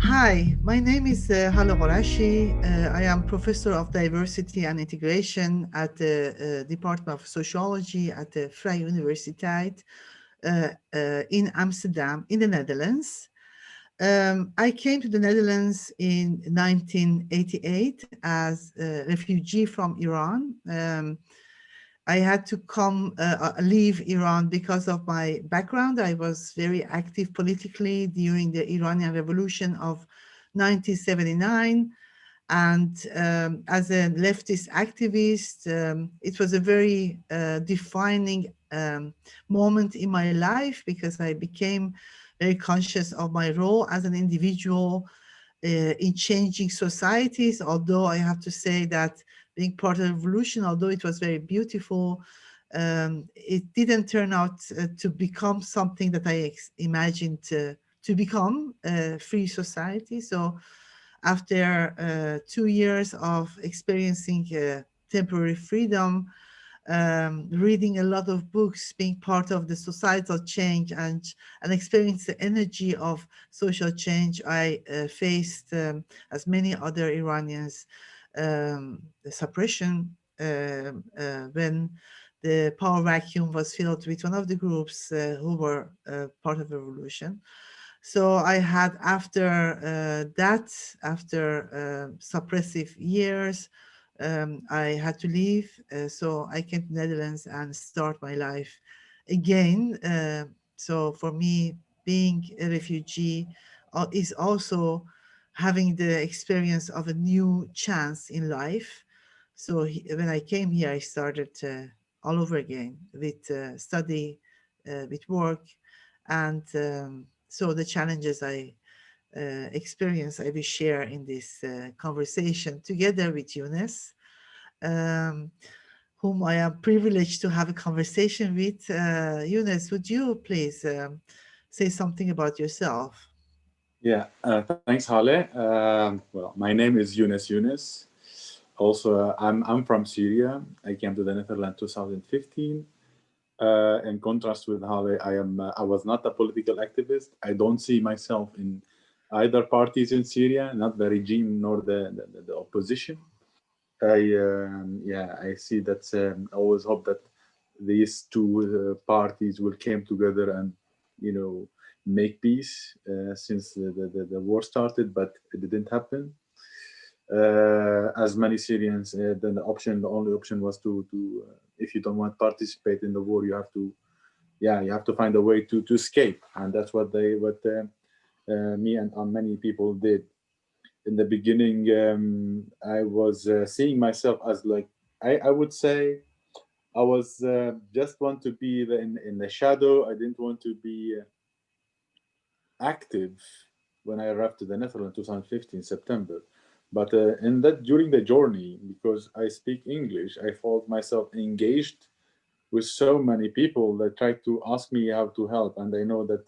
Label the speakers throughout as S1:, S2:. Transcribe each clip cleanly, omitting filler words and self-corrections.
S1: Hi, my name is Halleh Ghorashi. I am Professor of Diversity and Integration at the Department of Sociology at the Vrije Universiteit in Amsterdam, in the Netherlands. I came to the Netherlands in 1988 as a refugee from Iran. I had to leave Iran because of my background. I was very active politically during the Iranian Revolution of 1979. And as a leftist activist, it was a very defining moment in my life because I became very conscious of my role as an individual in changing societies. Although I have to say that being part of the revolution, although it was very beautiful, it didn't turn out to become something that I imagined to become a free society. So after 2 years of experiencing temporary freedom, reading a lot of books, being part of the societal change and experience the energy of social change, I faced, as many other Iranians, the suppression when the power vacuum was filled with one of the groups who were part of the revolution. So I had, after suppressive years, I had to leave. So I came to Netherlands and start my life again. So for me, being a refugee is also having the experience of a new chance in life. So when I came here, I started all over again with study, with work, and so the challenges I experience, I will share in this conversation together with Younes, um, whom I am privileged to have a conversation with. Younes, would you please say something about yourself?
S2: Yeah, thanks, Halleh. Well, my name is Younes Younes. Also, I'm from Syria. I came to the Netherlands 2015. In contrast with Halleh, I was not a political activist. I don't see myself in either parties in Syria, not the regime nor the opposition. I see that. I always hope that these two parties will come together and, make peace since the war started, but it didn't happen. As many Syrians, then the only option was to if you don't want to participate in the war, you have to find a way to escape, and that's what me and many people did. In the beginning, I was seeing myself as like I would say I was just want to be in the shadow. I didn't want to be active when I arrived to the Netherlands 2015 September. But in that during the journey, because I speak English, I felt myself engaged with so many people that tried to ask me how to help, and I know that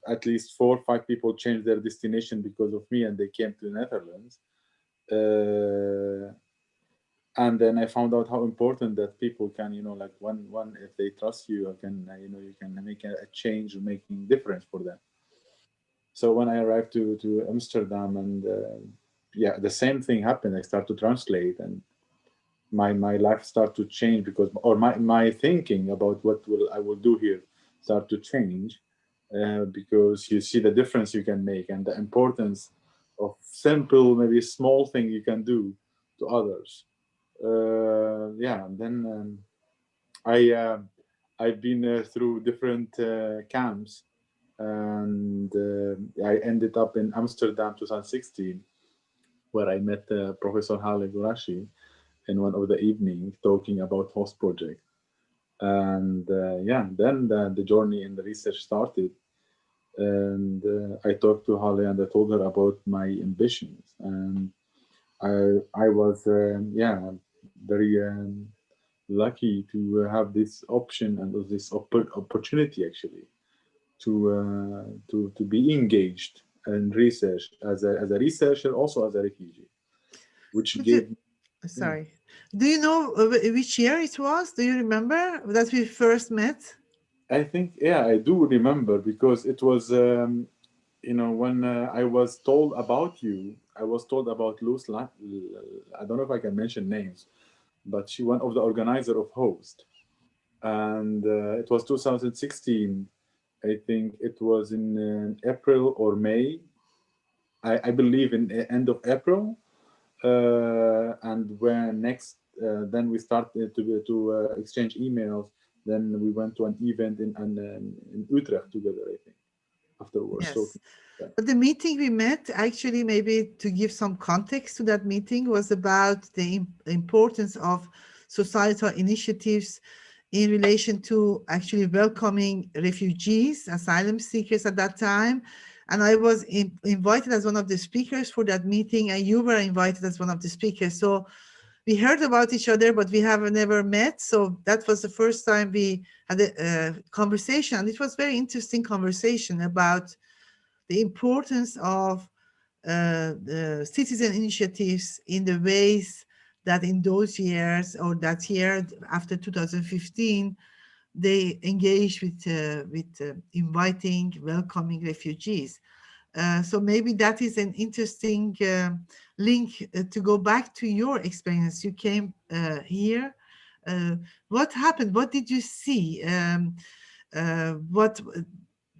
S2: at least 4 or 5 people changed their destination because of me, and they came to the Netherlands. And then I found out how important that people can, like one if they trust you, can you can make a change, making difference for them. So when I arrived to Amsterdam, and yeah, the same thing happened. I start to translate, and my life start to change, because or my thinking about what will I will do here start to change, because you see the difference you can make, and the importance of simple, maybe small thing you can do to others. Yeah, and then I I've been through different camps, and I ended up in Amsterdam 2016, where I met Professor Halleh Ghorashi in one of the evening talking about host project. And yeah, then the journey in the research started. And I talked to Halleh, and I told her about my ambitions. And I was yeah, very lucky to have this option and this opportunity, actually, to be engaged in research as a researcher, also as a refugee, which
S1: Could you,
S2: gave, yeah.
S1: sorry, do you know which year it was? Do you remember that we first met?
S2: I think, yeah, I do remember, because it was when I was told about you. I was told about I don't know if I can mention names, but she one of the organizer of host, and it was 2016. I think it was in April or May. I believe in the end of April, and when next, then we started to exchange emails. Then we went to an event in Utrecht together, I think, afterwards. So
S1: Yes.
S2: yeah.
S1: But the meeting we met, actually, maybe to give some context to that meeting, was about the importance of societal initiatives in relation to actually welcoming refugees, asylum seekers at that time. And I was invited as one of the speakers for that meeting, and you were invited as one of the speakers. So we heard about each other, but we have never met. So that was the first time we had a conversation. And it was very interesting conversation about the importance of the citizen initiatives in the ways that in those years, or that year after 2015, they engaged with inviting, welcoming refugees. So maybe that is an interesting link to go back to your experience. You came here. Uh, what happened? What did you see? What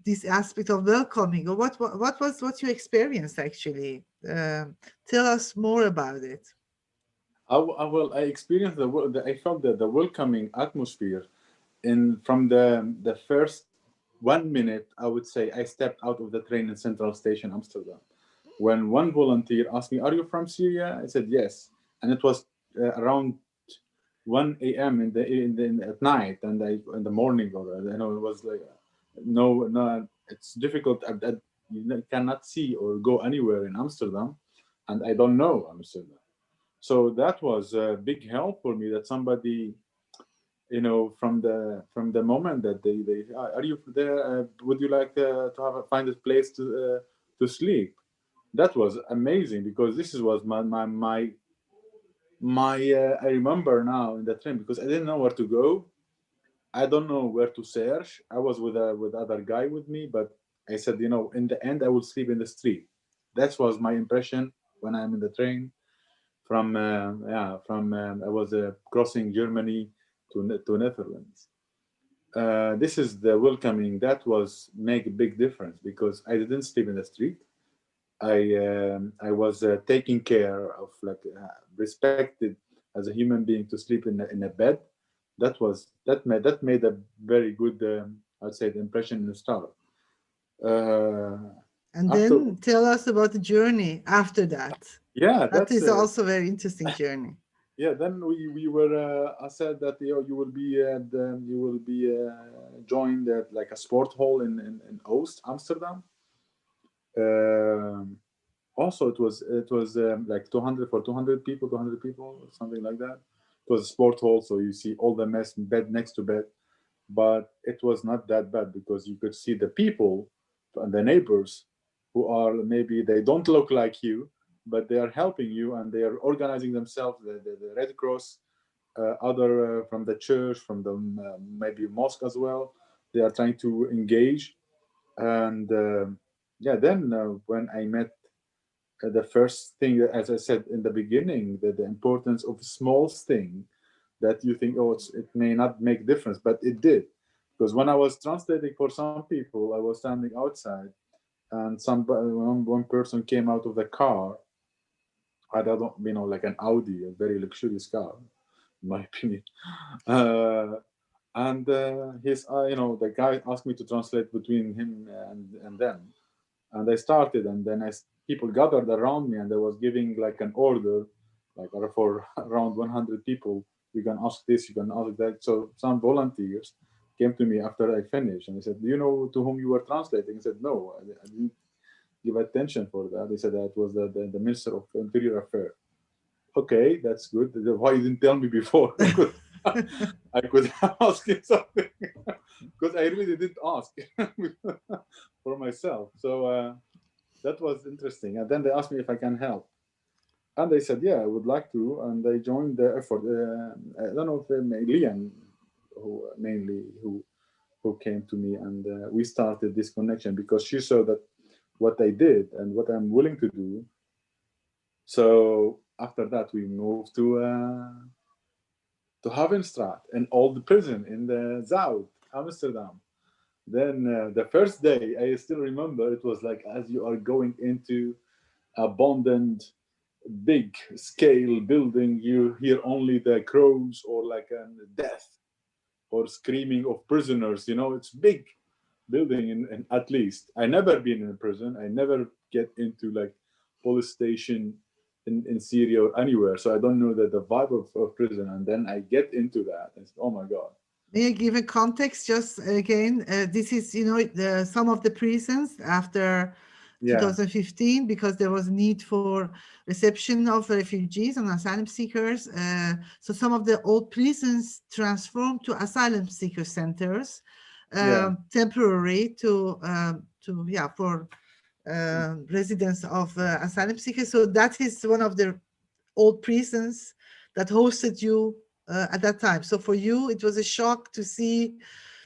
S1: this aspect of welcoming, or what was what you experienced actually? Tell us more about it.
S2: Well, I experienced I felt the welcoming atmosphere in from the first 1 minute. I would say I stepped out of the train in Central Station, Amsterdam, when one volunteer asked me, "Are you from Syria?" I said yes, and it was around 1 a.m. At night, and in the morning, or it was like no, it's difficult. You cannot see or go anywhere in Amsterdam, and I don't know Amsterdam. So that was a big help for me, that somebody, from the moment that they are you there, would you like to find a place to sleep. That was amazing, because this was my I remember now in the train, because I didn't know where to go. I don't know where to search. I was with other guy with me, but I said, in the end I will sleep in the street. That was my impression when I'm in the train from I was crossing Germany to Netherlands. This is the welcoming that was make a big difference, because I didn't sleep in the street. I was taking care of, like, respected as a human being to sleep in a bed. That made a very good, I'd say, the impression in the start. Uh,
S1: And
S2: After,
S1: then tell us about the journey after that.
S2: yeah,
S1: That
S2: that's
S1: is also a very interesting journey.
S2: yeah. Then we were. I said that you will be joined at, like, a sport hall in Oost Amsterdam. Um, Also, it was like 200 for 200 people, something like that. It was a sport hall, so you see all the mess, bed next to bed. But it was not that bad, because you could see the people and the neighbors, who are, maybe they don't look like you, but they are helping you, and they are organizing themselves. The Red Cross, other from the church, from the maybe mosque as well. They are trying to engage, and yeah. Then when I met the first thing, as I said in the beginning, that the importance of small thing that you think, oh, it may not make difference, but it did. Because when I was translating for some people, I was standing outside, and one person came out of the car. I don't, like an Audi, a very luxurious car, in my opinion. Uh, and his, the guy asked me to translate between him and them, and I started, and then people gathered around me, and I was giving like an order, like for around 100 people. You can ask this, you can ask that. So some volunteers came to me after I finished, and they said, "Do you know to whom you were translating?" I said, "No, I didn't give attention for that." They said that was the Minister of Interior Affairs. Okay, that's good. Why you didn't tell me before? I could ask him something because I really didn't ask for myself. So that was interesting. And then they asked me if I can help, and I said, yeah, I would like to. And I joined the effort. I don't know if Liam, who mainly who came to me, and we started this connection because she saw that what I did and what I'm willing to do. So after that, we moved to Havenstraat, an old prison in the Zuid, Amsterdam. Then the first day, I still remember, it was like as you are going into abandoned, big scale building, you hear only the crows or like a death or screaming of prisoners. It's big building, and at least I never been in a prison. I never get into like police station in Syria or anywhere, so I don't know the vibe of prison. And then I get into that, and oh my god.
S1: May I give a context just again? This is, some of the prisons after
S2: Yeah,
S1: 2015, because there was need for reception of refugees and asylum seekers. So some of the old prisons transformed to asylum seeker centers,
S2: yeah,
S1: temporary for residents of asylum seekers. So that is one of the old prisons that hosted you at that time. So for you, it was a shock to see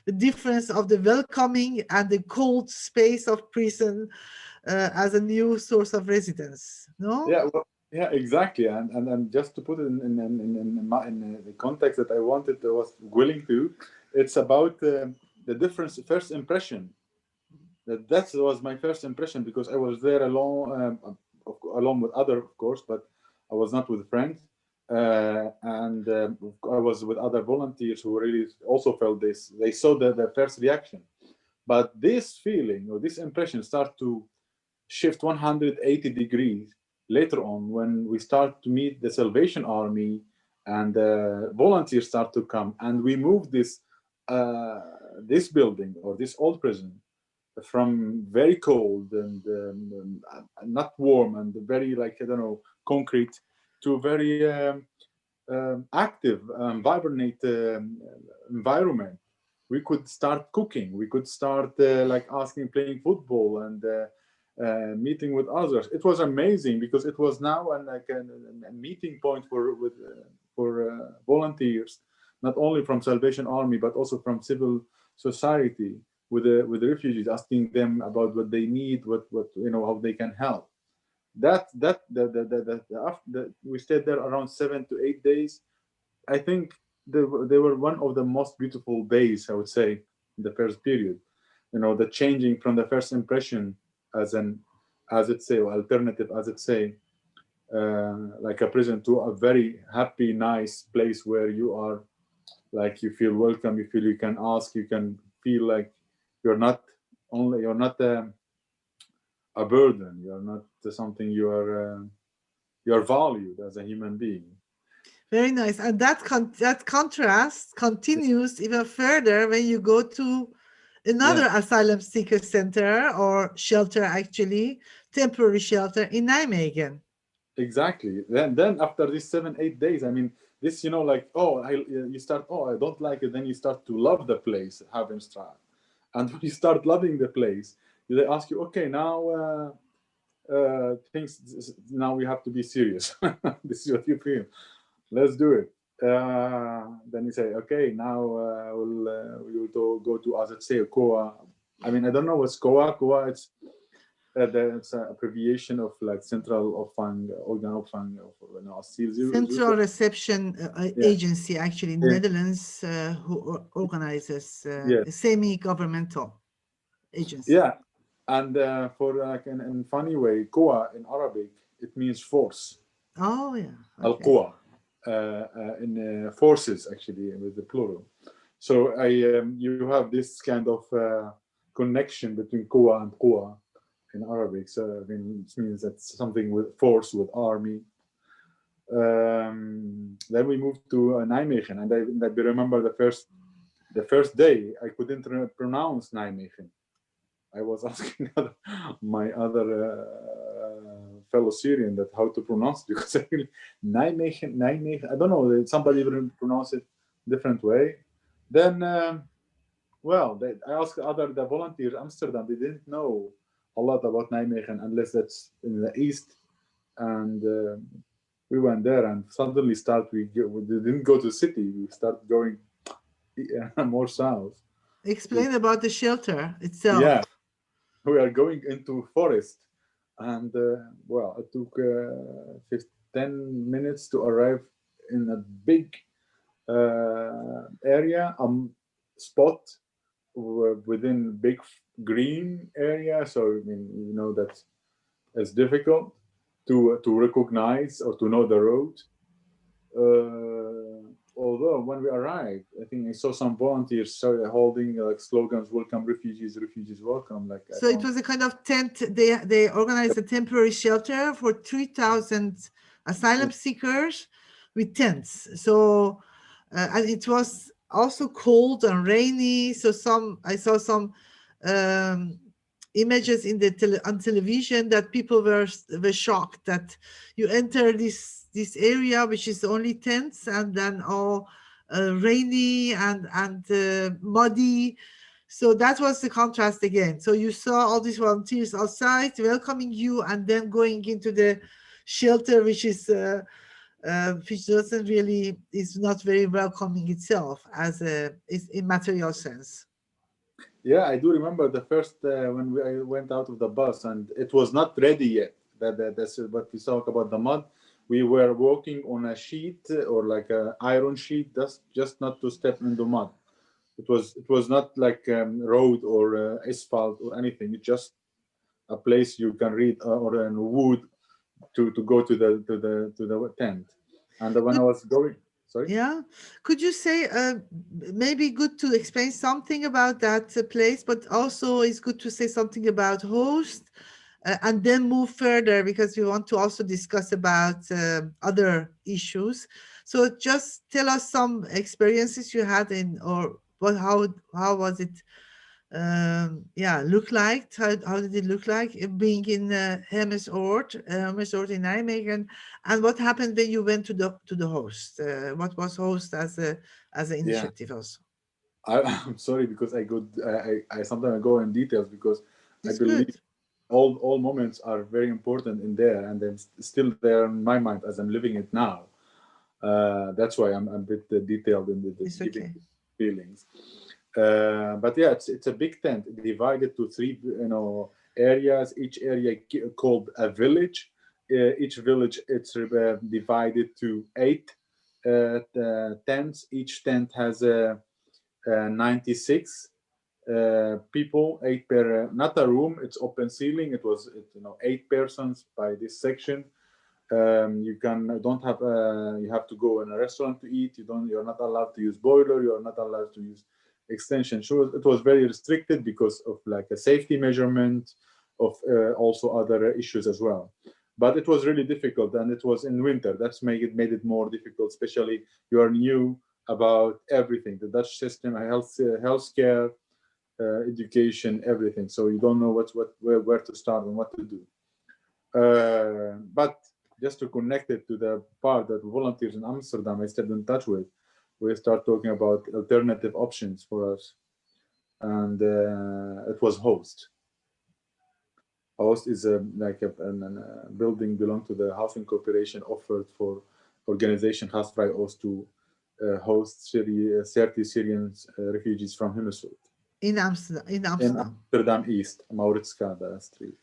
S1: the difference of the welcoming and the cold space of prison as a new source of residence. No?
S2: yeah, well, yeah, exactly. And just to put it in the context that I wanted, I was willing to. It's about the difference, first impression. That was my first impression, because I was there alone, along with other, of course, but I was not with friends, and I was with other volunteers who really also felt this. They saw the first reaction, but this feeling or this impression start to shift 180 degrees later on when we start to meet the Salvation Army, and volunteers start to come, and we move this building or this old prison from very cold and not warm and very, like, I don't know, concrete, to very active, vibrant environment. We could start cooking. We could start like playing football, and meeting with others. It was amazing because it was now a meeting point for volunteers, not only from Salvation Army but also from civil society, with the refugees, asking them about what they need, what how they can help. We stayed there around 7 to 8 days. I think they were one of the most beautiful days, I would say, in the first period. The changing from the first impression as it say, or alternative, as it say, like a prison, to a very happy, nice place where you are, like, you feel welcome, you feel you can ask, you can feel like you're not a burden, you're not something, you're valued as a human being.
S1: Very nice. And that contrast continues even further when you go to another
S2: Yeah,
S1: asylum seeker center, or shelter, actually, temporary shelter in Nijmegen.
S2: exactly. Then after these 7 8 days, I mean, this, like, you start, I don't like it, then you start to love the place, Havenstraat. And when you start loving the place, they ask you, okay, now things, now we have to be serious. This is what you feel. Let's do it. Then you say, okay, now we will go to, as I say, COA. I mean, I don't know what's COA. COA, it's an abbreviation of like Central Opvang, Organ Opvang,
S1: Central Reception
S2: yeah.
S1: Agency, actually, in
S2: Yeah.
S1: Netherlands, who organizes
S2: Yeah.
S1: a semi-governmental agency.
S2: Yeah, and for like in funny way, Koa in Arabic, it means force.
S1: Oh, yeah.
S2: Al
S1: Okay.
S2: Quwa, in forces actually with the plural. So you have this kind of connection between Quwa and Quwa in Arabic. So I mean, it means that's something with force, with army. Then we moved to Nijmegen, and I remember the first day I couldn't pronounce Nijmegen. I was asking my other fellow Syrian that how to pronounce it, because I really, Nijmegen, I don't know, somebody even pronounce it different way. Then, I asked the volunteers Amsterdam, they didn't know a lot about Nijmegen unless that's in the east. And we went there and suddenly we didn't go to the city, we started going more south.
S1: Explain about the shelter itself.
S2: Yeah, we are going into forest, and it took 10 minutes to arrive in a big area, spot within big green area. So I mean, you know that it's difficult to recognize or to know the road. Although when we arrived, I think I saw some volunteers holding like slogans, "Welcome refugees, refugees welcome." Like,
S1: so it was a kind of tent. They organized a temporary shelter for 3,000 asylum seekers with tents. So and it was also cold and rainy. So I saw some images on television that people were shocked that you enter this area which is only tents, and then all rainy and muddy. So that was the contrast again. So you saw all these volunteers outside welcoming you, and then going into the shelter, which doesn't really, is not very welcoming itself as is in material sense.
S2: Yeah, I do remember the first when I went out of the bus, and it was not ready yet. That's what we talk about the mud. We were walking on a sheet or like an iron sheet, just not to step in the mud. It was not like road or asphalt or anything. It's just a place you can read or in wood to go to the tent. And when I was going, sorry.
S1: Yeah. Could you say maybe good to explain something about that place, but also it's good to say something about host and then move further, because we want to also discuss about other issues. So just tell us some experiences you had or how was it look like? How did it look like being in Hermesort in Nijmegen, and what happened when you went to the host? What was host as an
S2: Yeah,
S1: initiative also?
S2: I'm sorry because I sometimes go in details because I
S1: It's
S2: believe
S1: good.
S2: all moments are very important in there, and then still there in my mind as I'm living it now. That's why I'm a bit detailed in
S1: It's
S2: giving
S1: okay.
S2: feelings. But yeah, it's a big tent divided to three areas. Each area called a village. Each village it's divided to 8 tents. Each tent has 96 people, 8 per not a room. It's open ceiling. It was 8 persons by this section. You don't have you have to go in a restaurant to eat. You're not allowed to use boiler. You're not allowed to use extension. So it was very restricted because of like a safety measurement of also other issues as well. But it was really difficult, and it was in winter. That's made it more difficult, especially you are new about everything, the Dutch system, healthcare, education, everything. So you don't know where to start and what to do. But just to connect it to the part that volunteers in Amsterdam I stayed in touch with, we start talking about alternative options for us, and it was host. host is a building belong to the housing corporation offered for organization House Fry Host to host 30 Syrian refugees from Himmelshot
S1: In Amsterdam. In
S2: in
S1: Amsterdam.
S2: Amsterdam East, Mauritskade Street.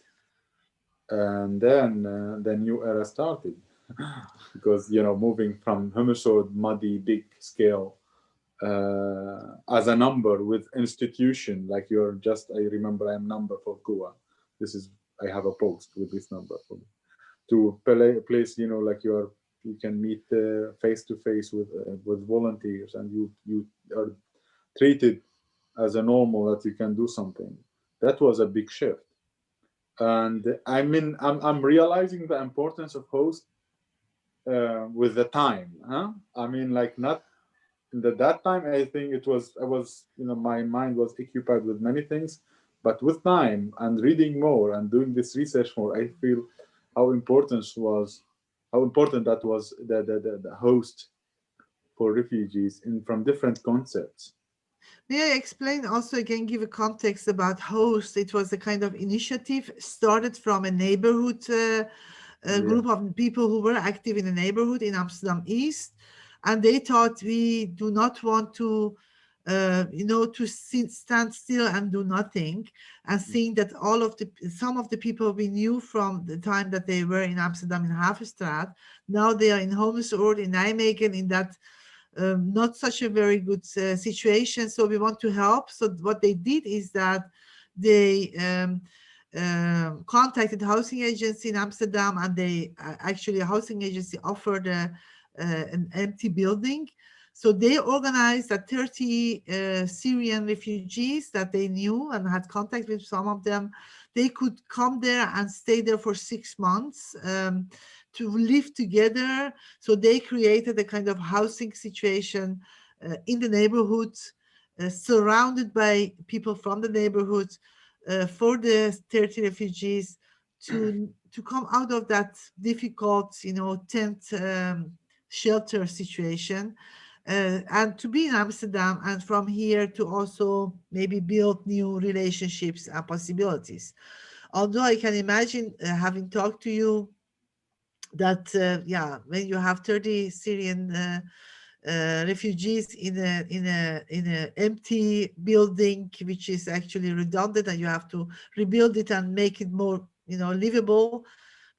S2: And then the new era started because moving from Himmelshot, muddy, big scale, as a number with institution like you're just I remember I'm number for Goa. This is I have a post with this number for me. To place like you can meet face to face with volunteers and you are treated as a normal that you can do something. That was a big shift. And I mean I'm realizing the importance of host with the time, huh? I mean, like not that time. I think I was my mind was occupied with many things, but with time and reading more and doing this research more, I feel how important that was the host for refugees in from different concepts.
S1: May I explain also again, give a context about host? It was a kind of initiative started from a neighborhood a
S2: Yeah.
S1: group of people who were active in the neighborhood in Amsterdam East, and they thought we do not want to, to stand still and do nothing, and seeing that some of the people we knew from the time that they were in Amsterdam in Havenstraat, now they are in Homesoord, in Nijmegen, in that not such a very good situation. So we want to help. So what they did is that they contacted housing agency in Amsterdam, and they actually a housing agency offered an empty building. So they organized that 30 Syrian refugees that they knew and had contact with some of them, they could come there and stay there for 6 months to live together. So they created a kind of housing situation in the neighborhood, surrounded by people from the neighborhood, for the 30 refugees to come out of that difficult, tent shelter situation, and to be in Amsterdam, and from here to also maybe build new relationships and possibilities. Although I can imagine, having talked to you, that yeah, when you have 30 Syrian refugees in a empty building, which is actually redundant, and you have to rebuild it and make it more livable,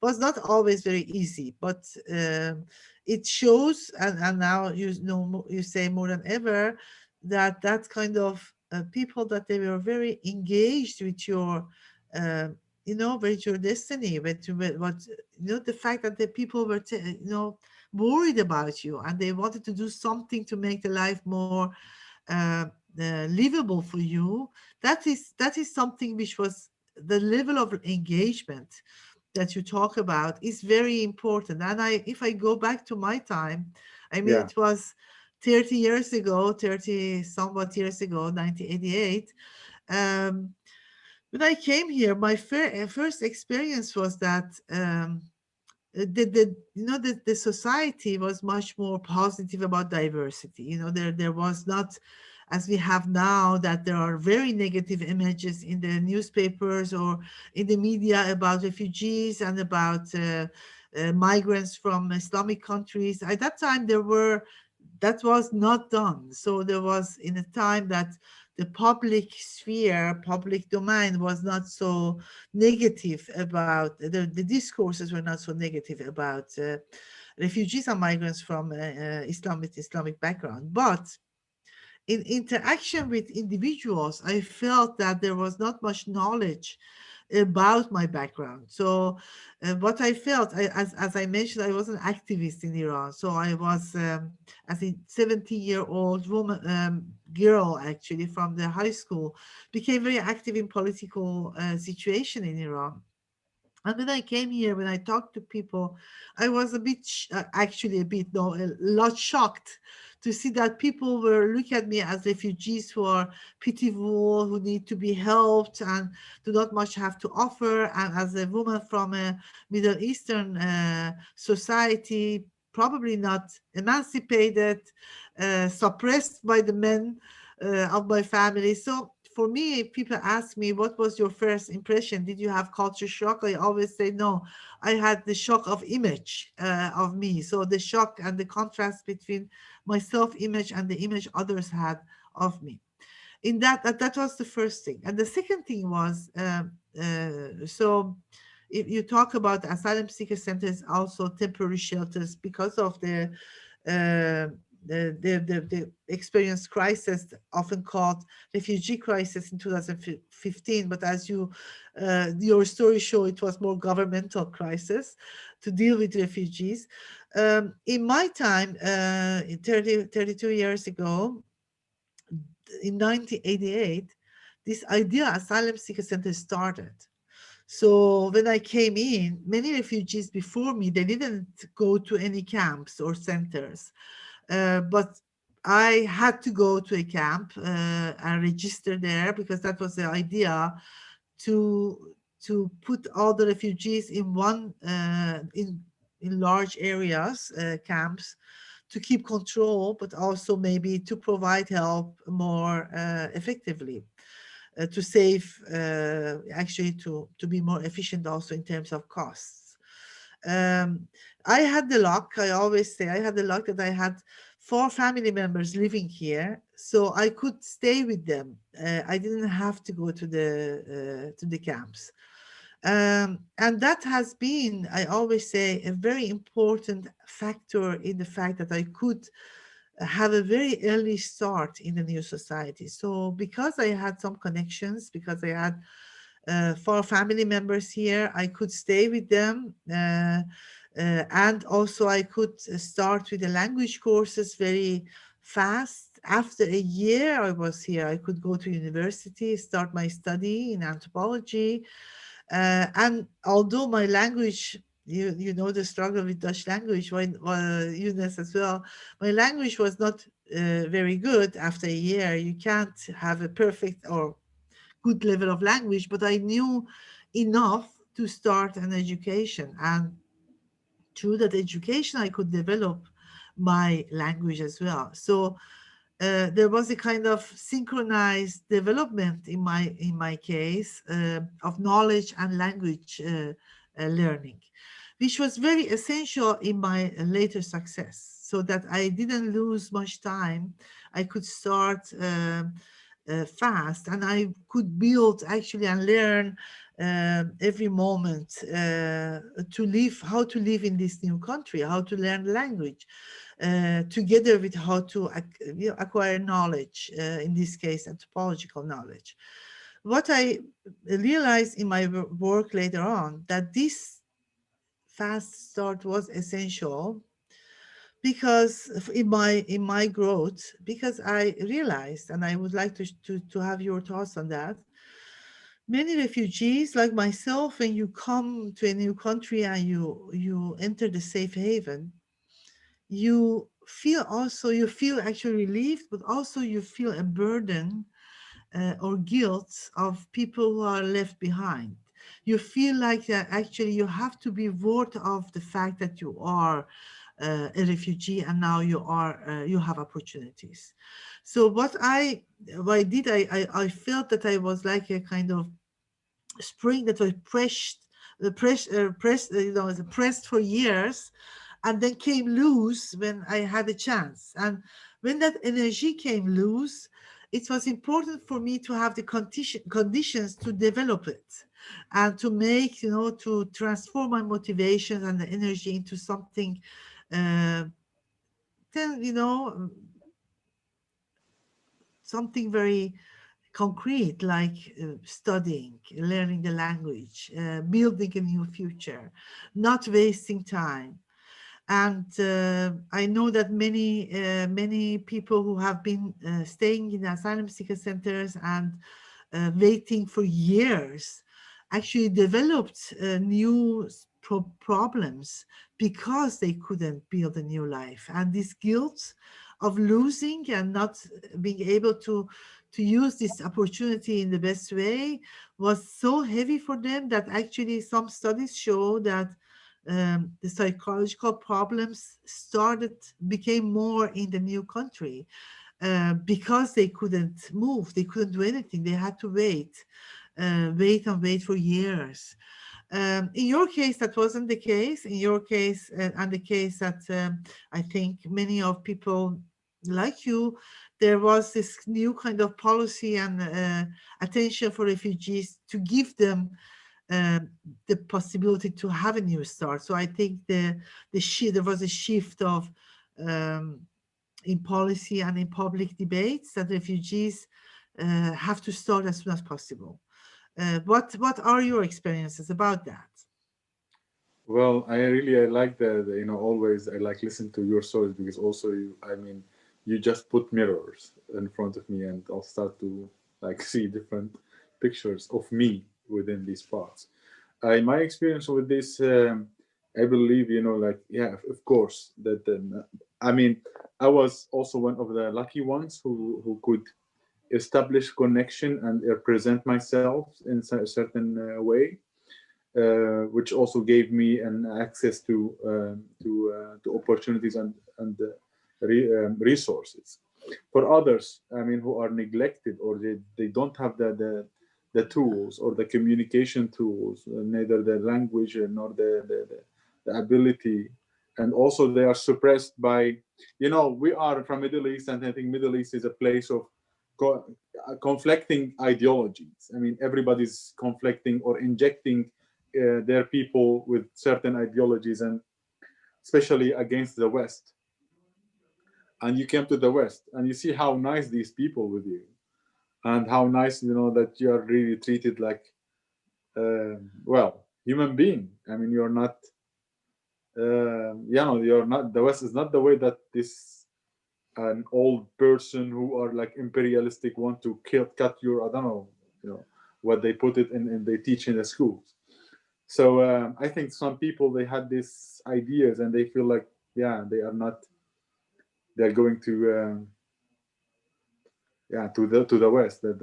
S1: was not always very easy. But it shows, and now you say more than ever that that kind of people, that they were very engaged with your uh, with your destiny, with what the fact that the people were worried about you, and they wanted to do something to make the life more uh, livable for you. That is something which was the level of engagement that you talk about is very important. And if I go back to my time, I mean,
S2: Yeah.
S1: it was 30 years ago, 30 somewhat years ago, 1988. um, when I came here, my first experience was that the society was much more positive about diversity. There was not, as we have now, that there are very negative images in the newspapers or in the media about refugees and about migrants from Islamic countries. At that time, that was not done. So there was, in a time that the public sphere, public domain was not so negative about the discourses were not so negative about refugees and migrants from Islamic background. But in interaction with individuals, I felt that there was not much knowledge about my background. So what I felt, as I mentioned, I was an activist in Iran. So I was, as a 17-year-old woman, girl, actually, from the high school, became very active in political situation in Iran. And when I came here, when I talked to people, I was a bit, actually a bit, no, a lot shocked to see that people were looking at me as refugees who are pitiful, who need to be helped and do not much have to offer. And as a woman from a Middle Eastern society, probably not emancipated, suppressed by the men of my family. So for me, if people ask me, what was your first impression? Did you have culture shock? I always say, no, I had the shock of image of me. So the shock and the contrast between my self-image and the image others had of me. In that was the first thing. And the second thing was, so if you talk about asylum seeker centers, also temporary shelters, because of uh, the experienced crisis, often called refugee crisis in 2015. But as your story show, it was more governmental crisis to deal with refugees. In my time, 32 years ago, in 1988, this idea asylum seeker center started. So when I came in, many refugees before me, they didn't go to any camps or centers, but I had to go to a camp and register there, because that was the idea, to put all the refugees in one in large areas, camps, to keep control, but also maybe to provide help more effectively, to save, actually to be more efficient also in terms of costs. Um, I had the luck, I always say, I had the luck that I had 4 family members living here, so I could stay with them. I didn't have to go to the camps. And that has been, I always say, a very important factor in the fact that I could have a very early start in the new society. So because I had some connections, because I had 4 family members here, I could stay with them. And also I could start with the language courses very fast. After a year I was here, I could go to university, start my study in anthropology. And although my language, you know the struggle with Dutch language, when Younes as well, my language was not very good. After a year, you can't have a perfect or good level of language, but I knew enough to start an education. And through that education, I could develop my language as well. So there was a kind of synchronized development in my case, of knowledge and language learning, which was very essential in my later success, so that I didn't lose much time. I could start fast, and I could build actually and learn every moment to live, how to live in this new country, how to learn language, together with how to acquire knowledge, in this case, anthropological knowledge. What I realized in my work later on, that this fast start was essential, because in my growth, because I realized, and I would like to have your thoughts on that, many refugees like myself, when you come to a new country and you enter the safe haven, you feel actually relieved, but also you feel a burden or guilt of people who are left behind. You feel like that actually you have to be worthy of the fact that you are a refugee, and now you have opportunities. So what I did, I felt that I was like a kind of spring that was pressed, pressed for years, and then came loose when I had a chance. And when that energy came loose, it was important for me to have the conditions to develop it, and to make, to transform my motivation and the energy into something, uh, then, something very concrete, like studying, learning the language, building a new future, not wasting time. And I know that many people who have been staying in asylum seeker centers and waiting for years actually developed new problems, because they couldn't build a new life. And this guilt of losing and not being able to use this opportunity in the best way was so heavy for them, that actually some studies show that the psychological problems became more in the new country. because they couldn't move, they couldn't do anything. They had to wait and wait for years. In your case, that wasn't the case. In your case, and the case that I think many of people like you, there was this new kind of policy and attention for refugees to give them the possibility to have a new start. So I think there was a shift of um, in policy and in public debates that refugees have to start as soon as possible. What are your experiences about that?
S2: Well, I like you know, always I like listen to your stories because also I mean, you just put mirrors in front of me and I'll start to like see different pictures of me within these parts. My experience with this, I believe, you know, like, yeah, of course, I mean, I was also one of the lucky ones who could establish connection and present myself in a certain way, which also gave me an access to opportunities and resources. For others, I mean, who are neglected or they don't have the tools or the communication tools, neither the language nor the ability, and also they are suppressed by, you know, we are from Middle East, and I think Middle East is a place of conflicting ideologies. I mean, everybody's conflicting or injecting their people with certain ideologies, and especially against the West. And you came to the West and you see how nice these people with you, and how nice, you know, that you are really treated like, well, human being. I mean, you're not, you know, you're not, the West is not the way that this an old person who are like imperialistic want to cut your, I don't know, you know, what they put it in and they teach in the schools. So I think some people, they had these ideas and they feel like, yeah, they are not, they're going to yeah, to the West. That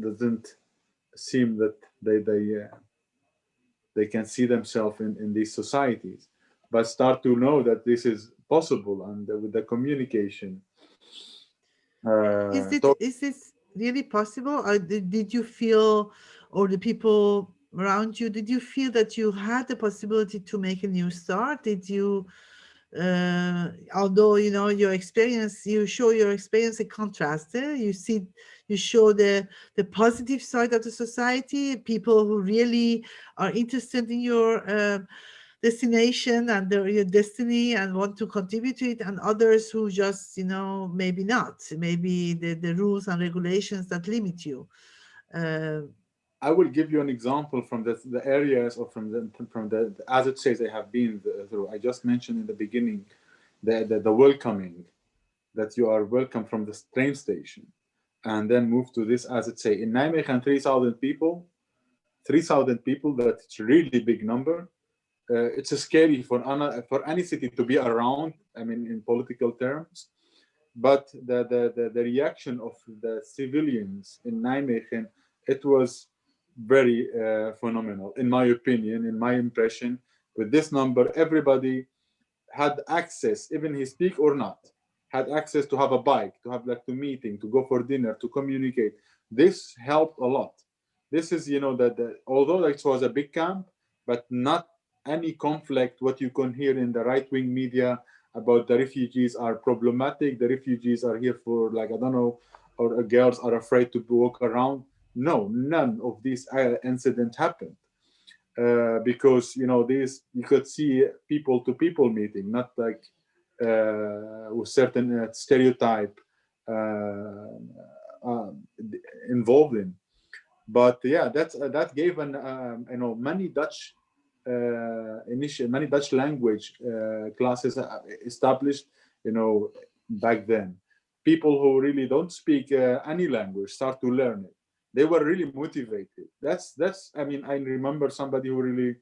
S2: doesn't seem that they can see themselves in these societies, but start to know that this is possible, and with the communication. So
S1: Is this really possible? Or did you feel, or the people around you, did you feel that you had the possibility to make a new start? Did you, although you know your experience, you show your experience a contrast. You see, you show the positive side of the society, people who really are interested in your destination and your destiny and want to contribute to it, and others who just, you know, maybe not, maybe the rules and regulations that limit you. uh,
S2: I will give you an example from the areas, or from the as it says they have been through. I just mentioned in the beginning the welcoming, that you are welcome from the train station, and then move to this, as it say in Nijmegen, 3,000 people. That it's a really big number. It's scary for any city to be around. I mean, in political terms, but the reaction of the civilians in Nijmegen, it was very phenomenal, in my opinion, in my impression. With this number, everybody had access, even he speak or not, had access to have a bike, to have like to meeting, to go for dinner, to communicate. This helped a lot. This is, you know, that although it was a big camp, but not any conflict. What you can hear in the right-wing media about the refugees are problematic. The refugees are here for, like, I don't know, or girls are afraid to walk around. No, none of these incidents happened. Because, you know, this, you could see people to people meeting, not like with certain stereotype uh, uh, involved in. But yeah, that gave an you know, many Dutch many Dutch language classes established, you know, back then. People who really don't speak any language start to learn it. They were really motivated. That's I mean, I remember somebody who really,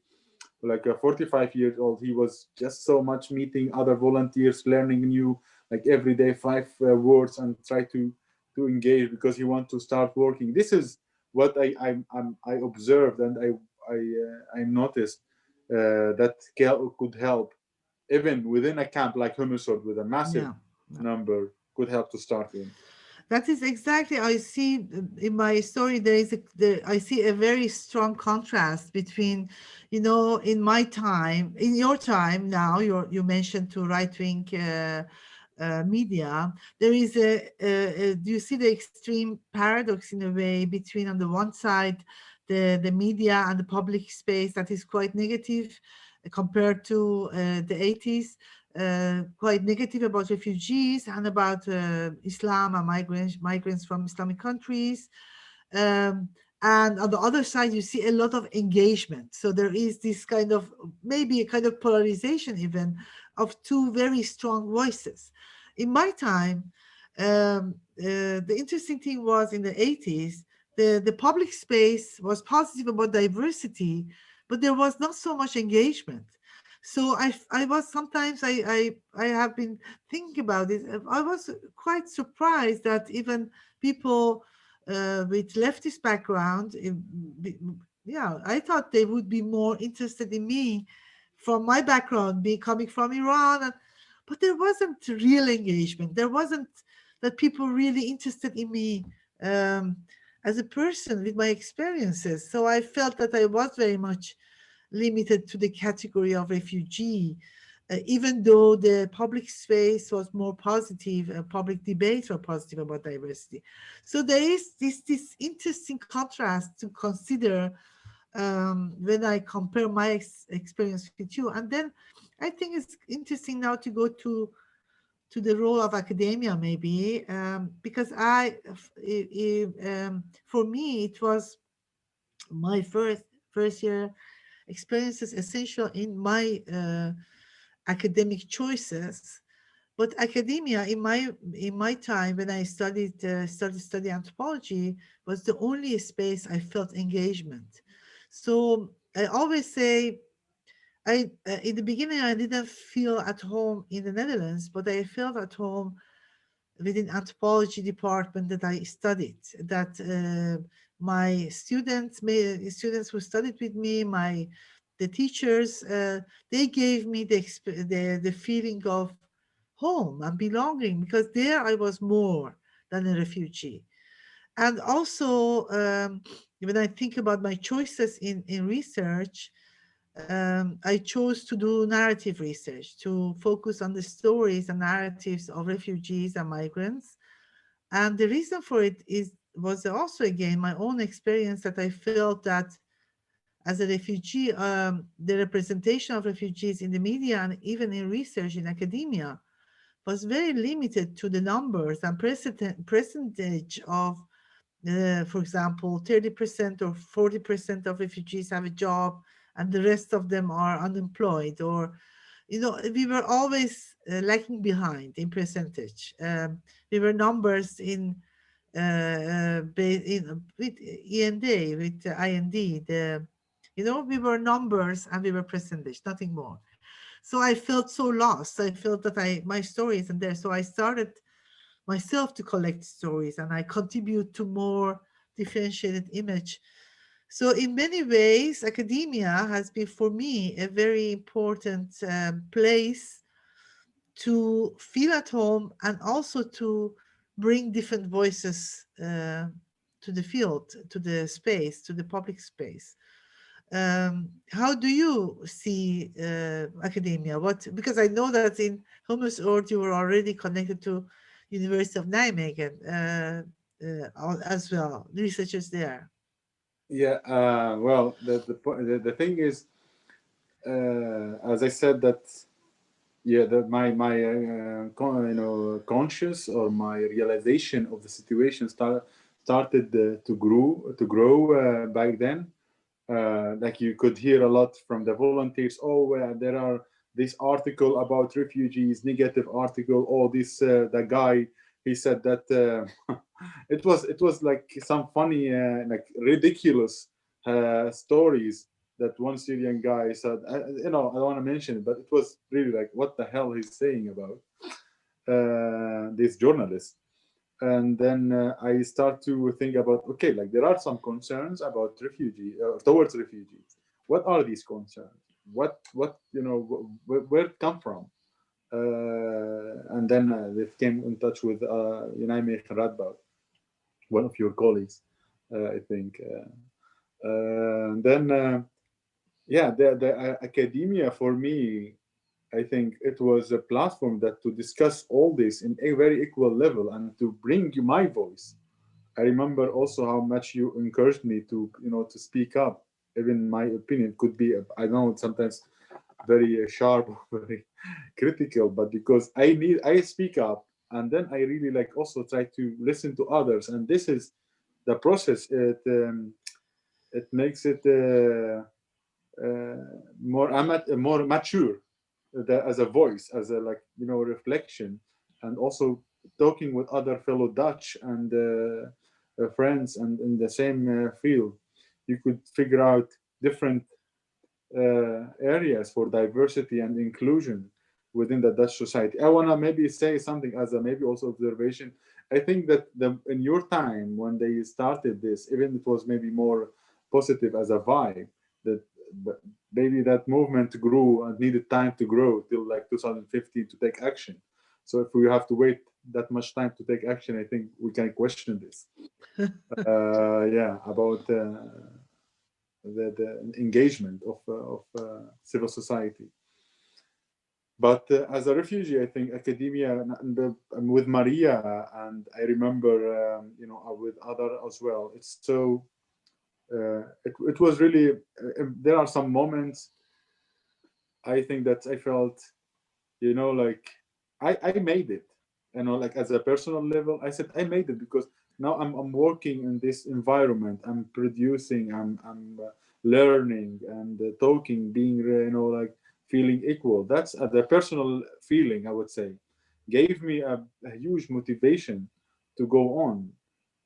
S2: like, 45 years old, he was just so much meeting other volunteers, learning new, like, every day 5 words, and try to engage because he want to start working. This is what I observed, and I noticed that could help even within a camp like Humusort with a massive
S1: yeah, yeah.
S2: number, could help to start in.
S1: That is exactly, I see in my story, I see a very strong contrast between, in my time, in your time now, you mentioned to right-wing media, there is do you see the extreme paradox in a way between, on the one side, the media and the public space that is quite negative compared to the 80s, quite negative about refugees and about Islam and migrants from Islamic countries. Um, and on the other side, you see a lot of engagement. So there is this kind of, maybe a kind of polarization even, of two very strong voices. In my time, the interesting thing was in the 80s, the public space was positive about diversity, but there was not so much engagement. So I was sometimes, I have been thinking about it. I was quite surprised that even people with leftist background, yeah, I thought they would be more interested in me from my background, being coming from Iran, but there wasn't real engagement. There wasn't that people really interested in me um, as a person with my experiences. So I felt that I was very much limited to the category of refugee, even though the public space was more positive, public debates were positive about diversity. So there is this interesting contrast to consider when I compare my experience with you. And then I think it's interesting now to go to the role of academia, maybe, because for me, it was my first year experiences essential in my academic choices. But academia, in my time when I started studying anthropology, was the only space I felt engagement. So I always say, in the beginning I didn't feel at home in the Netherlands, but I felt at home within anthropology department that I studied. That my students who studied with me, the teachers, they gave me the feeling of home and belonging, because there I was more than a refugee. And also, when I think about my choices in research, I chose to do narrative research, to focus on the stories and narratives of refugees and migrants. And the reason for it was also, again, my own experience, that I felt that as a refugee, the representation of refugees in the media and even in research in academia was very limited to the numbers and percentage of, for example, 30% or 40% of refugees have a job and the rest of them are unemployed. Or, we were always lagging behind in percentage. We were numbers with END, with IND. We were numbers and we were percentage, nothing more. So I felt so lost. I felt that my story isn't there. So I started myself to collect stories, and I contribute to more differentiated image. So in many ways, academia has been for me a very important place to feel at home, and also to bring different voices to the field, to the space, to the public space. How do you see academia? Because I know that in Hummus Org you were already connected to University of Nijmegen as well, researchers there.
S2: Yeah, well, the thing is, as I said, that yeah, that my conscious, or my realization of the situation started to grow back then. Like, you could hear a lot from the volunteers. Oh, there are this article about refugees, negative article. Oh, this the guy, he said that it was like some funny, like ridiculous stories that one Syrian guy said. I don't want to mention it, but it was really like, what the hell he's saying about this journalist. And then I start to think about, okay, like, there are some concerns about towards refugees. What are these concerns? Where it come from? And then they came in touch with Younes Radboud, one of your colleagues, I think. And then, yeah, the academia for me, I think it was a platform that to discuss all this in a very equal level and to bring you my voice. I remember also how much you encouraged me to, to speak up. Even my opinion could be, I know it's sometimes very sharp, very critical, but because I speak up, and then I really like also try to listen to others, and this is the process. It makes it more mature, as a voice, as a like reflection, and also talking with other fellow Dutch and friends and in the same field, you could figure out different areas for diversity and inclusion within the Dutch society. I want to maybe say something as a maybe also observation. I think that in your time when they started this, even it was maybe more positive as a vibe, that maybe that movement grew and needed time to grow till like 2015 to take action. So if we have to wait that much time to take action, I think we can question this. Yeah, about the engagement of civil society. But as a refugee, I think academia and with Maria, and I remember, with other as well. It's so. It was really. There are some moments. I think that I felt, like I made it. Like as a personal level, I said I made it because now I'm working in this environment. I'm producing. I'm learning and talking, being like feeling equal. That's the personal feeling, I would say, gave me a huge motivation to go on.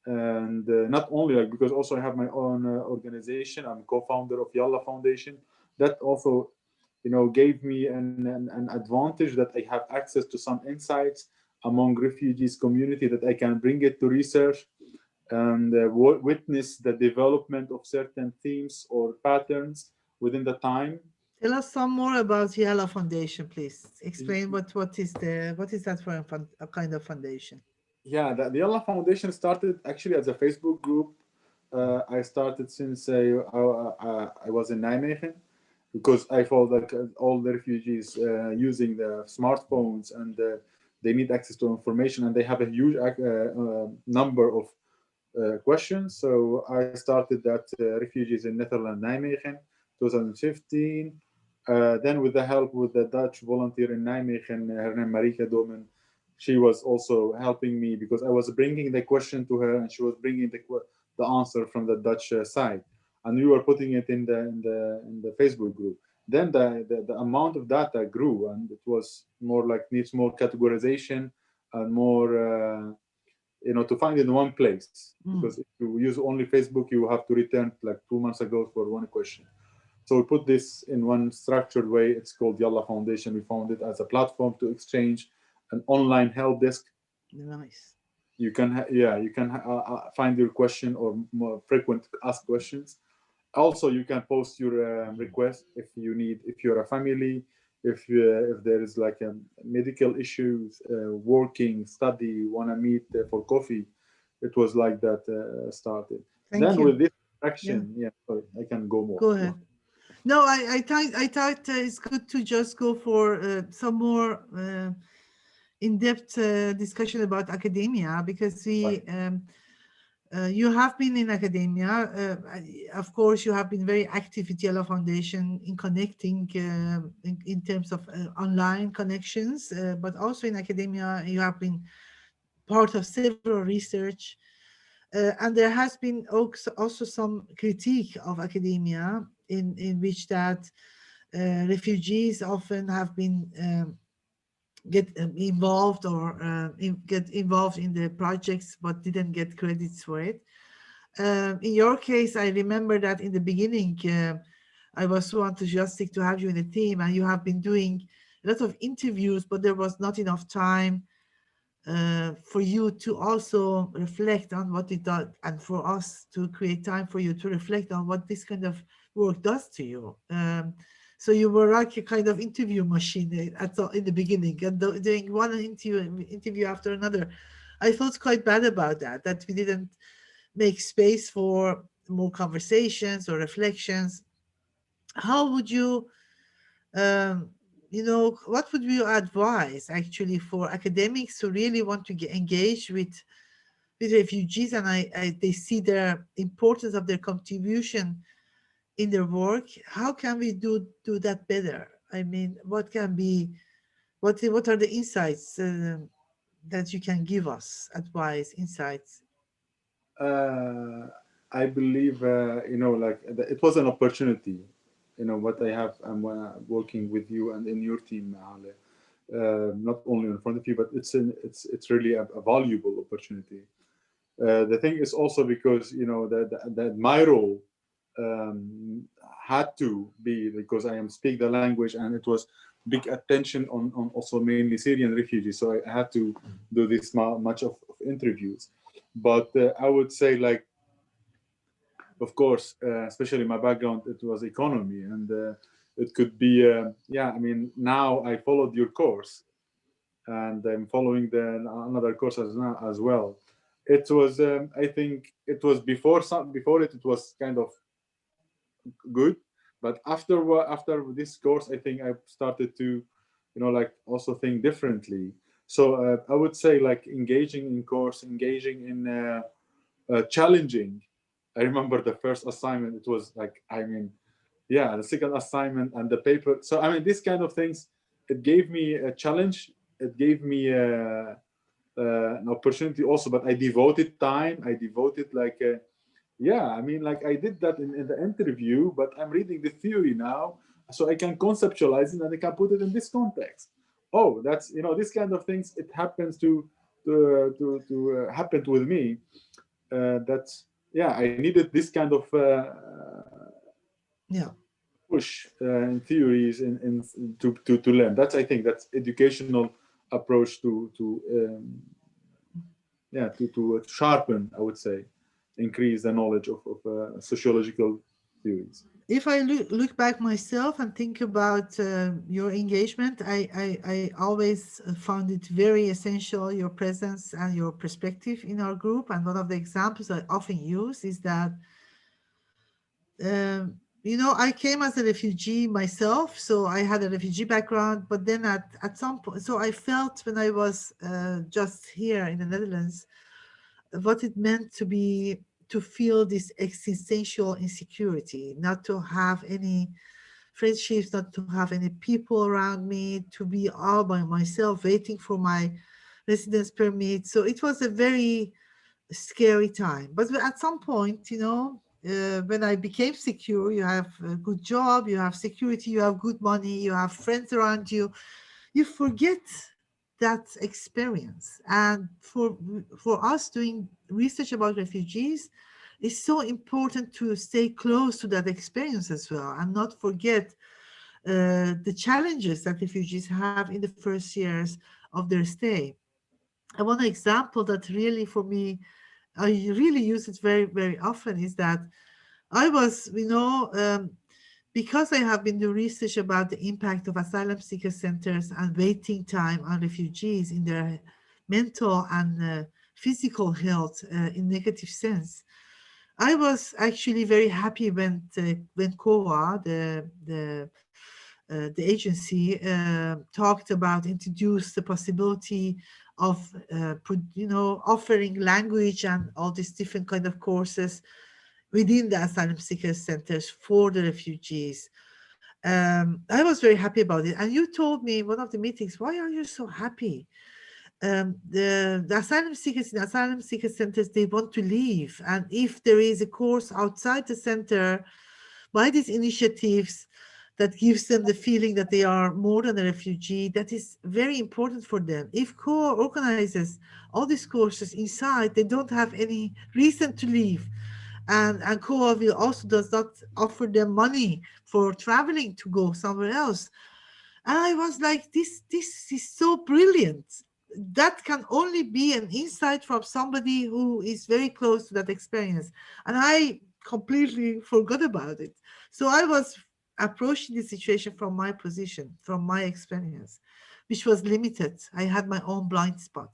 S2: And not only like because also I have my own organization. I'm co-founder of Yalla Foundation. That also gave me an advantage that I have access to some insights among refugees community that I can bring it to research and witness the development of certain themes or patterns within the time.
S1: Tell us some more about Yala Foundation, please. Explain what is that for a kind of foundation?
S2: Yeah, the Allah Foundation started actually as a Facebook group. I started since I was in Nijmegen, because I felt like all the refugees using the smartphones, and they need access to information, and they have a huge number of questions. So I started that refugees in Netherlands, Nijmegen, 2015. Then with the help with the Dutch volunteer in Nijmegen, her name Marika Domen, she was also helping me because I was bringing the question to her, and she was bringing the answer from the Dutch side, and we were putting it in the Facebook group. Then the amount of data grew, and it was more like needs more categorization and more to find it in one place. Because if you use only Facebook, you have to return like 2 months ago for one question. So we put this in one structured way. It's called Yalla Foundation. We found it as a platform to exchange an online help desk.
S1: Nice.
S2: You can find your question or more frequent asked questions. Also, you can post your request if you're a family, if there is like a medical issues, working, study, want to meet for coffee. It was like that started.
S1: Thank
S2: Then
S1: you.
S2: with this
S1: Yeah.
S2: action, sorry, I can go more.
S1: Go ahead. No, I thought it's good to just go for some more in-depth discussion about academia, because you have been in academia. Of course, you have been very active with Yellow Foundation in connecting in terms of online connections, but also in academia, you have been part of several research. And there has been also some critique of academia in which that refugees often have been get involved or get involved in the projects but didn't get credits for it. In your case, I remember that in the beginning, I was so enthusiastic to have you in the team, and you have been doing a lot of interviews, but there was not enough time for you to also reflect on what it does, and for us to create time for you to reflect on what this kind of work does to you. So you were like a kind of interview machine in the beginning, and doing one interview after another. I felt quite bad about that, that we didn't make space for more conversations or reflections. How would you, um, what would you advise actually for academics who really want to get engaged with refugees, and they see the importance of their contribution in their work? How can we do that better? I mean, what can be, what are the insights that you can give us, advice, insights?
S2: Uh, I believe, like it was an opportunity. What I have, I'm working with you and in your team, Ale. Not only in front of you, but it's really a valuable opportunity. The thing is also because that my role um, had to be, because I am speak the language, and it was big attention on also mainly Syrian refugees. So I had to do this much of interviews. But I would say, like, of course, especially my background, it was economy, and it could be, yeah. I mean, now I followed your course, and I'm following another course as well. It was, I think, it was before it was kind of good, but after this course, I think I started to, like, also think differently. So I would say, like, engaging in course, engaging in challenging. I remember the first assignment. It was like, I mean, yeah, the second assignment and the paper. So I mean, these kind of things. It gave me a challenge. It gave me an opportunity also. But I devoted time. I devoted, like, yeah. I mean, like, I did that in the interview. But I'm reading the theory now, so I can conceptualize it and I can put it in this context. Oh, that's, this kind of things. It happens to happened with me. That's, yeah, I needed this kind of
S1: Yeah.
S2: push in theories to learn. That's, I think, that's educational approach to yeah, to sharpen, I would say, increase the knowledge of sociological theories.
S1: If I look back myself and think about your engagement, I always found it very essential, your presence and your perspective in our group. And one of the examples I often use is that, I came as a refugee myself, so I had a refugee background. But then at some point, so I felt when I was just here in the Netherlands, what it meant to feel this existential insecurity, not to have any friendships, not to have any people around me, to be all by myself waiting for my residence permit. So it was a very scary time. But at some point, when I became secure, you have a good job, you have security, you have good money, you have friends around you, you forget that experience. And for us doing research about refugees, it's so important to stay close to that experience as well, and not forget the challenges that refugees have in the first years of their stay. And one example that really, for me, I really use it very, very often, is that I was, because I have been doing research about the impact of asylum seeker centers and waiting time on refugees in their mental and physical health in negative sense. I was actually very happy when COA, the agency, talked about, introduced the possibility of offering language and all these different kind of courses within the asylum seeker centers for the refugees. I was very happy about it. And you told me in one of the meetings, why are you so happy? The asylum seekers in asylum seeker centers, they want to leave. And if there is a course outside the center by these initiatives that gives them the feeling that they are more than a refugee, that is very important for them. If COA organizes all these courses inside, they don't have any reason to leave. And COA will also does not offer them money for traveling to go somewhere else. And I was like, this is so brilliant. That can only be an insight from somebody who is very close to that experience. And I completely forgot about it. So approaching the situation from my position, from my experience, which was limited. I had my own blind spot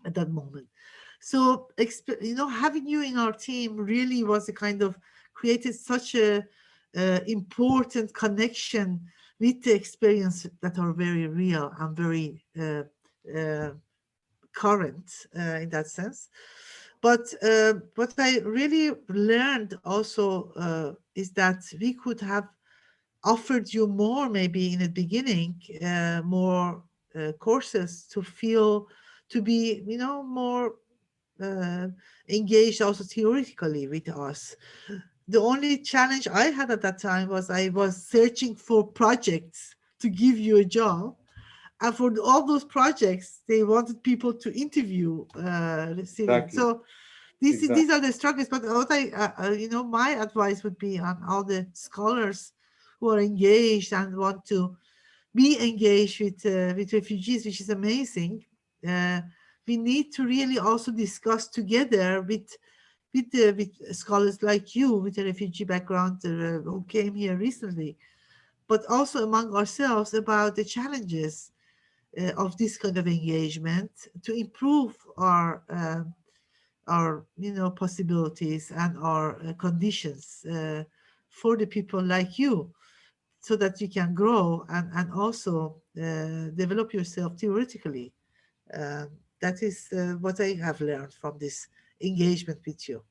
S1: at that moment. So, having you in our team really was a kind of created such a important connection with the experience that are very real and very uh, current in that sense. But what I really learned also is that we could have offered you more, maybe in the beginning, more courses to feel to be, more uh, engaged also theoretically with us. The only challenge I had at that time was I was searching for projects to give you a job, and for all those projects they wanted people to interview receiving.
S2: Exactly.
S1: So these are the struggles. But what my advice would be on all the scholars who are engaged and want to be engaged with refugees, which is amazing. uh, we need to really also discuss together with scholars like you with a refugee background who came here recently, but also among ourselves about the challenges of this kind of engagement to improve our possibilities and our conditions for the people like you, so that you can grow and also develop yourself theoretically. That is what I have learned from this engagement with you.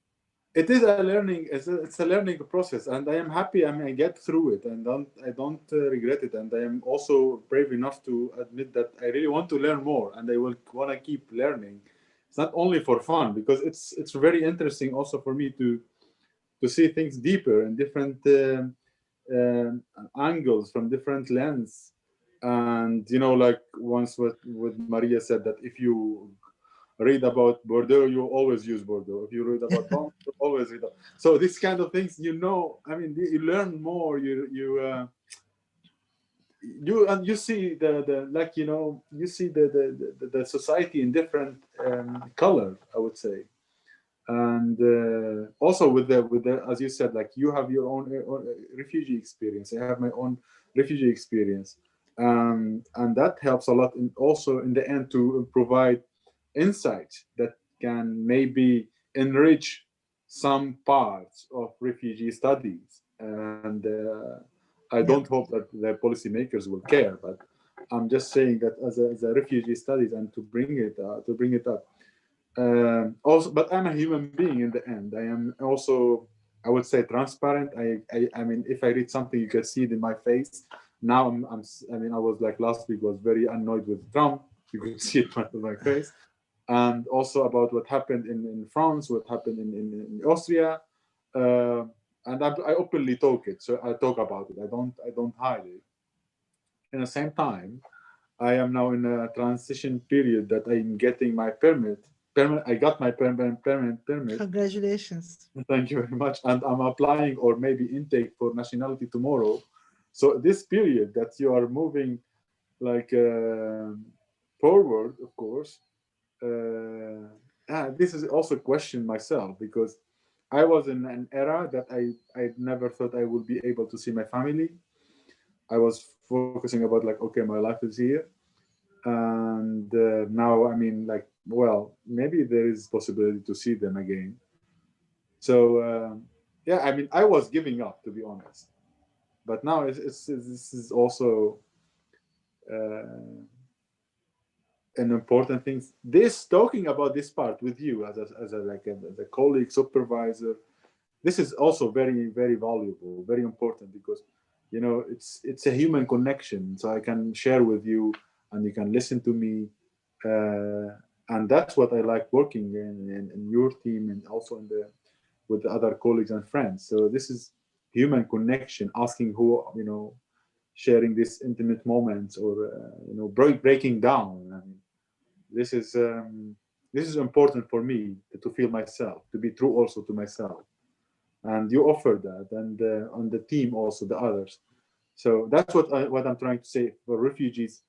S2: It is a learning. It's a learning process, and I am happy. I mean, I get through it, and I don't regret it. And I am also brave enough to admit that I really want to learn more, and I will want to keep learning. It's not only for fun, because it's very interesting also for me to see things deeper and different angles from different lens. And like once what Maria said, that if you read about Bordeaux, you always use Bordeaux. If you read about Bond, you always read about. So these kind of things, I mean, you learn more. You see the like you see the society in different color, I would say. And also with the as you said, like you have your own refugee experience. I have my own refugee experience, and that helps a lot. And also in the end to provide insights that can maybe enrich some parts of refugee studies. And I don't
S1: Yeah.
S2: hope that the policymakers will care, but I'm just saying that as a refugee studies, and to bring it up. Also, but I'm a human being in the end. I am also, I would say, transparent. I mean, if I read something, you can see it in my face. Now I mean, I was like last week was very annoyed with Trump. You could see it on my face. And also about what happened in France, what happened in Austria. Uh, and I openly talk it. So I talk about it. I don't hide it. In the same time, I am now in a transition period that I'm getting my permit. I got my permit.
S1: Congratulations.
S2: Thank you very much. And I'm applying or maybe intake for nationality tomorrow. So this period that you are moving like forward, of course, this is also a question myself, because I was in an era that I never thought I would be able to see my family. I was focusing about like, okay, my life is here. And now, I mean, like, well, maybe there is possibility to see them again. So yeah, I mean, I was giving up, to be honest. But now this is also uh, an important thing. This talking about this part with you as a colleague, supervisor, this is also very, very valuable, very important, because it's a human connection. So I can share with you, and you can listen to me, and that's what I like working in your team, and also with the other colleagues and friends. So this is human connection, asking who, sharing these intimate moments, or breaking down. I mean, this is um, this is important for me to feel myself, to be true also to myself. And you offer that, and on the team also the others. So that's what I'm trying to say for refugees,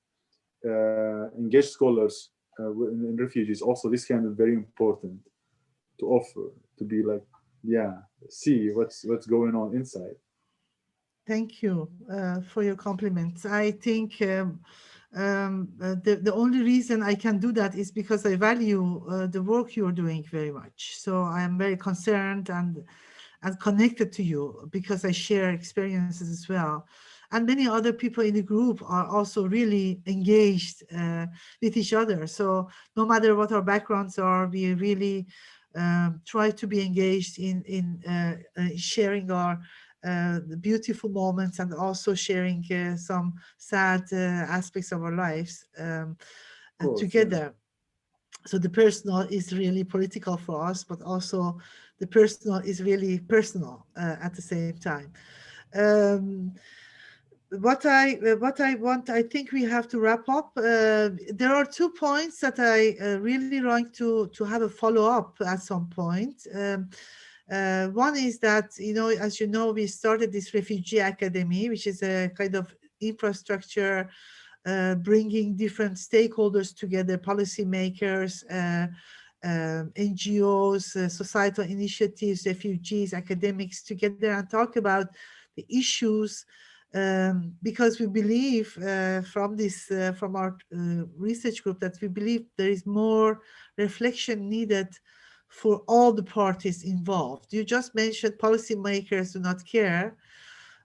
S2: engaged scholars in refugees. Also, this kind of very important to offer, to be like, yeah, see what's going on inside.
S1: Thank you for your compliments. I think the only reason I can do that is because I value the work you're doing very much. So I am very concerned and connected to you because I share experiences as well. And many other people in the group are also really engaged with each other. So no matter what our backgrounds are, we really try to be engaged in sharing our the beautiful moments and also sharing some sad aspects of our lives
S2: Of course, yeah.
S1: together. So the personal is really political for us, but also the personal is really personal at the same time. Um, what I want, I think we have to wrap up. There are 2 points that I really like to have a follow up at some point. One is that, as you know, we started this refugee academy, which is a kind of infrastructure bringing different stakeholders together, policymakers, NGOs, societal initiatives, refugees, academics together and talk about the issues, because we believe from our research group that we believe there is more reflection needed for all the parties involved. You just mentioned policymakers do not care.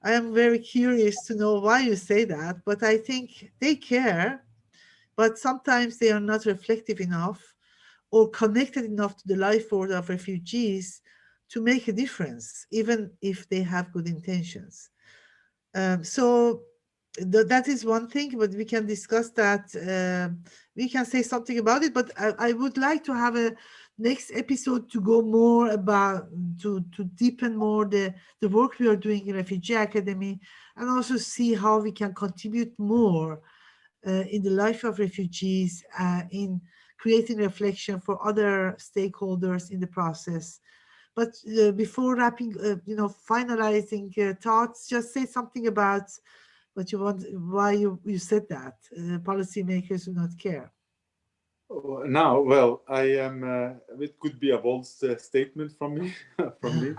S1: I am very curious to know why you say that, but I think they care, but sometimes they are not reflective enough or connected enough to the life force of refugees to make a difference, even if they have good intentions. So that is one thing, but we can discuss that. We can say something about it, but I would like to have a next episode to go more about to deepen more the work we are doing in Refugee Academy, and also see how we can contribute more in the life of refugees, in creating reflection for other stakeholders in the process. But before wrapping, finalizing thoughts, just say something about what you want, why you said that. Policymakers do not care.
S2: Now, well, I am. It could be a bold statement from me. From me.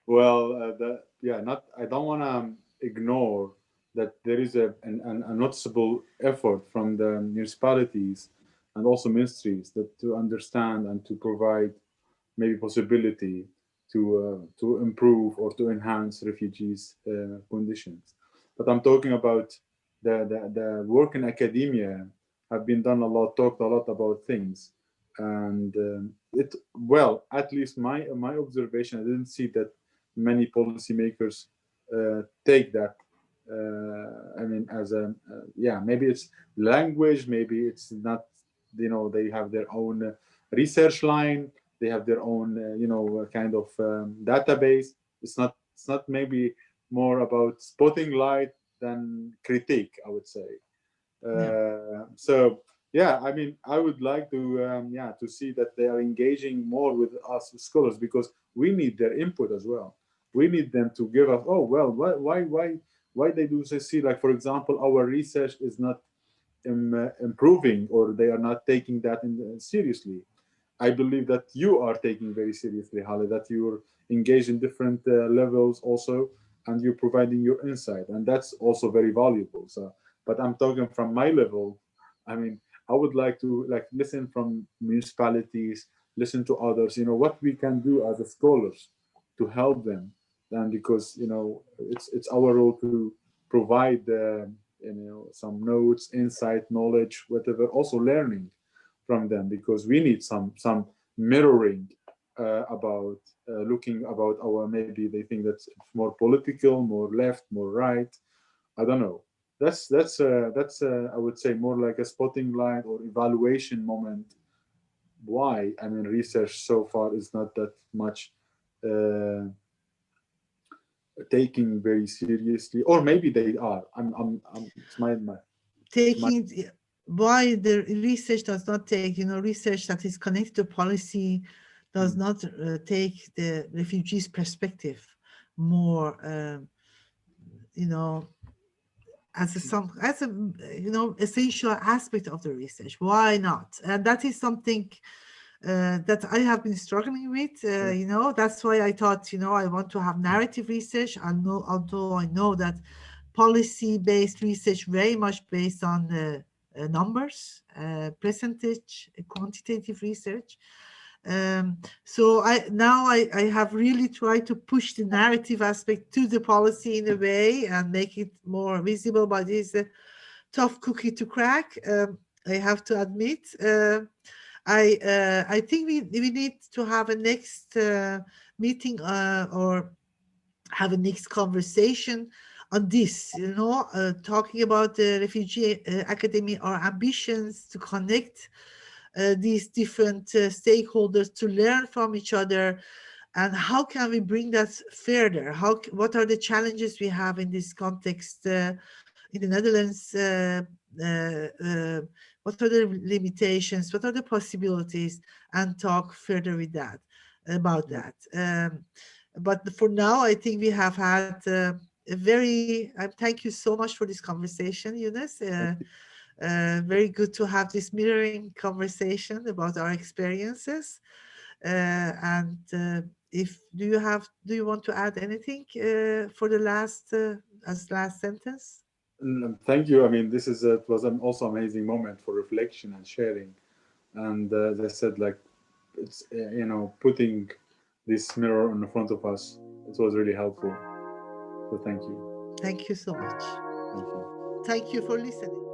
S2: Well, yeah, not. I don't want to ignore that there is a noticeable effort from the municipalities and also ministries that to understand and to provide maybe possibility to improve or to enhance refugees' conditions. But I'm talking about the work in academia have been done a lot, talked a lot about things, and it well, at least my observation, I didn't see that many policymakers take that. I mean, as a yeah, maybe it's language, maybe it's not. They have their own research line, they have their own kind of database. It's not maybe more about spotting light than critique, I would say.
S1: Yeah.
S2: So yeah, I mean, I would like to yeah, to see that they are engaging more with us scholars, because we need their input as well. We need them to give us, oh well, why they do see, like, for example, our research is not improving, or they are not taking that seriously. I believe that you are taking very seriously, Halleh, that you're engaged in different levels also, and you're providing your insight, and that's also very valuable. So, but I'm talking from my level. I mean, I would like to like listen from municipalities, listen to others. What we can do as a scholars to help them, and because it's our role to provide some notes, insight, knowledge, whatever, also learning from them, because we need some mirroring about looking about our, maybe they think that's more political, more left, more right. I don't know. That's I would say more like a spotting light or evaluation moment. Why, I mean, research so far is not that much uh, taking very seriously, or maybe they are. It's my
S1: Taking why the research does not take, research that is connected to policy does
S2: mm,
S1: not take the refugees' perspective more, you know, as a essential aspect of the research. Why not? And that is something that I have been struggling with. That's why I thought, I want to have narrative research. Although I know that policy-based research very much based on numbers, percentage, quantitative research. So I have really tried to push the narrative aspect to the policy in a way and make it more visible, but it's a tough cookie to crack. I have to admit. I think we need to have a next meeting or have a next conversation on this, talking about the refugee academy, our ambitions to connect these different stakeholders to learn from each other, and how can we bring that further? What are the challenges we have in this context in the Netherlands? What are the limitations? What are the possibilities? And talk further with that about that. But for now, I think we have had a very. Thank you so much for this conversation, Younes. Very good to have this mirroring conversation about our experiences. And if do you want to add anything for the last as last sentence?
S2: Thank you. I mean, it was an also amazing moment for reflection and sharing. And as I said, like it's putting this mirror in front of us. It was really helpful. So thank you.
S1: Thank you so much.
S2: Thank you.
S1: Thank you for listening.